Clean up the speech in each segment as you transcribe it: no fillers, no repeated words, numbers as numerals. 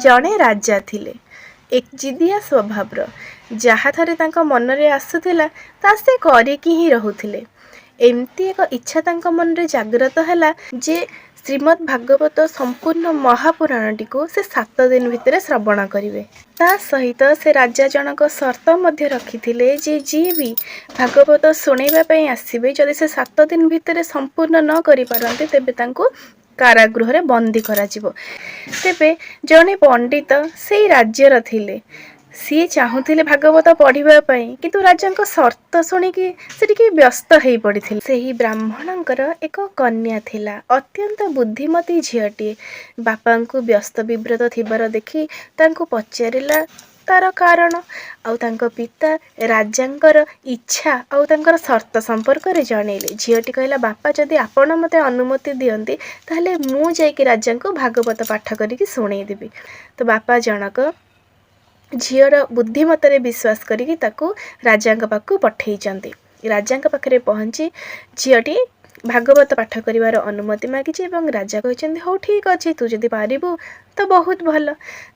ଜଣେ ରାଜା ଥିଲେ, ଏକଜିଦିଆ ସ୍ୱଭାବର। ଯାହା ଥରେ ତାଙ୍କ ମନରେ ଆସୁଥିଲା ତା ସେ କରିକି ହିଁ ରହୁଥିଲେ। ଏମିତି ଏକ ଇଚ୍ଛା ତାଙ୍କ ମନରେ ଜାଗ୍ରତ ହେଲା ଯେ ଶ୍ରୀମଦ୍ ଭାଗବତ ସମ୍ପୂର୍ଣ୍ଣ ମହାପୁରାଣଟିକୁ ସେ 7 ଦିନ ଭିତରେ ଶ୍ରବଣ କରିବେ। ତା ସହିତ ସେ ରାଜା ଜଣକ ସର୍ତ୍ତ ମଧ୍ୟ ରଖିଥିଲେ ଯେ ଯିଏ ବି ଭାଗବତ ଶୁଣିବା ପାଇଁ ଆସିବେ, ଯଦି ସେ 7 ଦିନ ଭିତରେ ସମ୍ପୂର୍ଣ୍ଣ ନ କରିପାରନ୍ତି ତେବେ ତାଙ୍କୁ କାରାଗୃହରେ ବନ୍ଦୀ କରାଯିବ। ତେବେ ଜଣେ ପଣ୍ଡିତ ସେଇ ରାଜ୍ୟର ଥିଲେ। ସିଏ ଚାହୁଁଥିଲେ ଭାଗବତ ପଢ଼ିବା ପାଇଁ, କିନ୍ତୁ ରାଜାଙ୍କ ସର୍ତ୍ତ ଶୁଣିକି ସେ ଟିକେ ବ୍ୟସ୍ତ ହେଇ ପଡ଼ିଥିଲେ। ସେହି ବ୍ରାହ୍ମଣଙ୍କର ଏକ କନ୍ୟା ଥିଲା, ଅତ୍ୟନ୍ତ ବୁଦ୍ଧିମତୀ ଝିଅଟିଏ। ବାପାଙ୍କୁ ବ୍ୟସ୍ତ ବିବ୍ରତ ଥିବାର ଦେଖି ତାଙ୍କୁ ପଚାରିଲା ତାର କାରଣ। ଆଉ ତାଙ୍କ ପିତା ରାଜାଙ୍କର ଇଚ୍ଛା ଆଉ ତାଙ୍କର ସର୍ତ୍ତ ସମ୍ପର୍କରେ ଜଣେଇଲେ। ଝିଅଟି କହିଲା, ବାପା ଯଦି ଆପଣ ମୋତେ ଅନୁମତି ଦିଅନ୍ତି ତାହେଲେ ମୁଁ ଯାଇକି ରାଜାଙ୍କୁ ଭାଗବତ ପାଠ କରିକି ଶୁଣେଇଦେବି। ତ ବାପା ଜଣକ ଝିଅର ବୁଦ୍ଧିମତରେ ବିଶ୍ୱାସ କରିକି ତାକୁ ରାଜାଙ୍କ ପାଖକୁ ପଠେଇଛନ୍ତି। ରାଜାଙ୍କ ପାଖରେ ପହଞ୍ଚି ଝିଅଟି ଭାଗବତ ପାଠ କରିବାର ଅନୁମତି ମାଗିଛି ଏବଂ ରାଜା କହିଛନ୍ତି, ହଉ ଠିକ୍ ଅଛି, ତୁ ଯଦି ପାରିବୁ ତ ବହୁତ ଭଲ।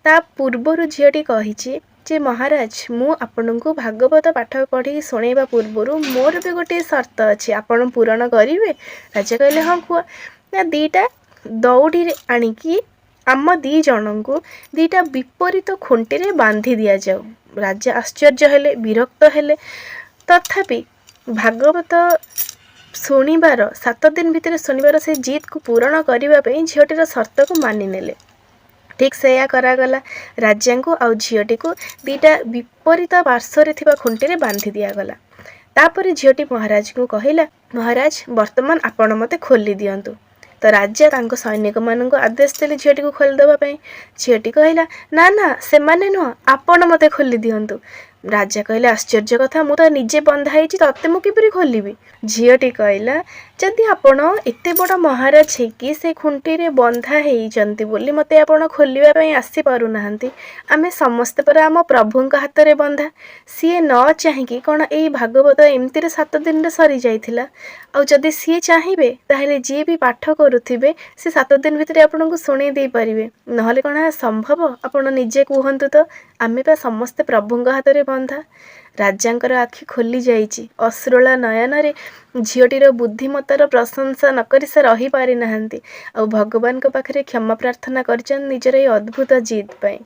ତା ପୂର୍ବରୁ ଝିଅଟି କହିଛି ଯେ ମହାରାଜ, ମୁଁ ଆପଣଙ୍କୁ ଭାଗବତ ପାଠ ପଢ଼ିକି ଶୁଣେଇବା ପୂର୍ବରୁ ମୋର ବି ଗୋଟିଏ ସର୍ତ୍ତ ଅଛି, ଆପଣ ପୂରଣ କରିବେ? ରାଜା କହିଲେ, ହଁ କୁହ। ନା 2ଟା ଦଉଡ଼ିରେ ଆଣିକି ଆମ 2 ଜଣଙ୍କୁ 2ଟା ବିପରୀତ ଖୁଣ୍ଟିରେ ବାନ୍ଧି ଦିଆଯାଉ। ରାଜା ଆଶ୍ଚର୍ଯ୍ୟ ହେଲେ, ବିରକ୍ତ ହେଲେ। ତଥାପି ଭାଗବତ ଶୁଣିବାର 7 ଦିନ ଭିତରେ ଶୁଣିବାର ସେ ଜିଦକୁ ପୂରଣ କରିବା ପାଇଁ ଝିଅଟିର ସର୍ତ୍ତକୁ ମାନିନେଲେ। ଠିକ୍ ସେଇଆ କରାଗଲା। ରାଜାଙ୍କୁ ଆଉ ଝିଅଟିକୁ 2ଟା ବିପରୀତ ପାର୍ଶ୍ୱରେ ଥିବା ଖୁଣ୍ଟିରେ ବାନ୍ଧି ଦିଆଗଲା। ତାପରେ ଝିଅଟି ମହାରାଜଙ୍କୁ କହିଲା, ମହାରାଜ ବର୍ତ୍ତମାନ ଆପଣ ମୋତେ ଖୋଲି ଦିଅନ୍ତୁ। ତ ରାଜା ତାଙ୍କ ସୈନିକମାନଙ୍କୁ ଆଦେଶ ଦେଲେ ଝିଅଟିକୁ ଖୋଲିଦେବା ପାଇଁ। ଝିଅଟି କହିଲା, ନା ନା, ସେମାନେ ନୁହଁ, ଆପଣ ମୋତେ ଖୋଲି ଦିଅନ୍ତୁ। ରାଜା କହିଲେ, ଆଶ୍ଚର୍ଯ୍ୟ କଥା, ମୁଁ ତ ନିଜେ ବନ୍ଧା ହେଇଛି, ତତେ ମୁଁ କିପରି ଖୋଲିବି? ଝିଅଟି କହିଲା, ଯଦି ଆପଣ ଏତେ ବଡ଼ ମହାରାଜ ହେଇକି ସେ ଖୁଣ୍ଟିରେ ବନ୍ଧା ହେଇଛନ୍ତି ବୋଲି ମୋତେ ଆପଣ ଖୋଲିବା ପାଇଁ ଆସିପାରୁନାହାନ୍ତି, ଆମେ ସମସ୍ତେ ପରା ଆମ ପ୍ରଭୁଙ୍କ ହାତରେ ବନ୍ଧା। ସିଏ ନ ଚାହିଁକି କ'ଣ ଏଇ ଭାଗବତ ଏମିତିରେ 7 ଦିନରେ ସରିଯାଇଥିଲା? ଆଉ ଯଦି ସିଏ ଚାହିଁବେ ତାହେଲେ ଯିଏ ବି ପାଠ କରୁଥିବେ ସେ 7 ଦିନ ଭିତରେ ଆପଣଙ୍କୁ ଶୁଣେଇ ଦେଇପାରିବେ। ନହେଲେ କ'ଣ ଏହା ସମ୍ଭବ? ଆପଣ ନିଜେ କୁହନ୍ତୁ ତ। ଆମେ ବା ସମସ୍ତେ ପ୍ରଭୁଙ୍କ ହାତରେ ବନ୍ଧା। ରାଜାଙ୍କର ଆଖି ଖୋଲି ଯାଇଛି। ଅଶ୍ରୁଳ ନୟନରେ ଝିଅଟିର ବୁଦ୍ଧିମତାର ପ୍ରଶଂସା ନକରି ସେ ରହିପାରିନାହାନ୍ତି। ଆଉ ଭଗବାନଙ୍କ ପାଖରେ କ୍ଷମା ପ୍ରାର୍ଥନା କରିଛନ୍ତି ନିଜର ଏଇ ଅଦ୍ଭୁତ ଜିଦ୍ ପାଇଁ।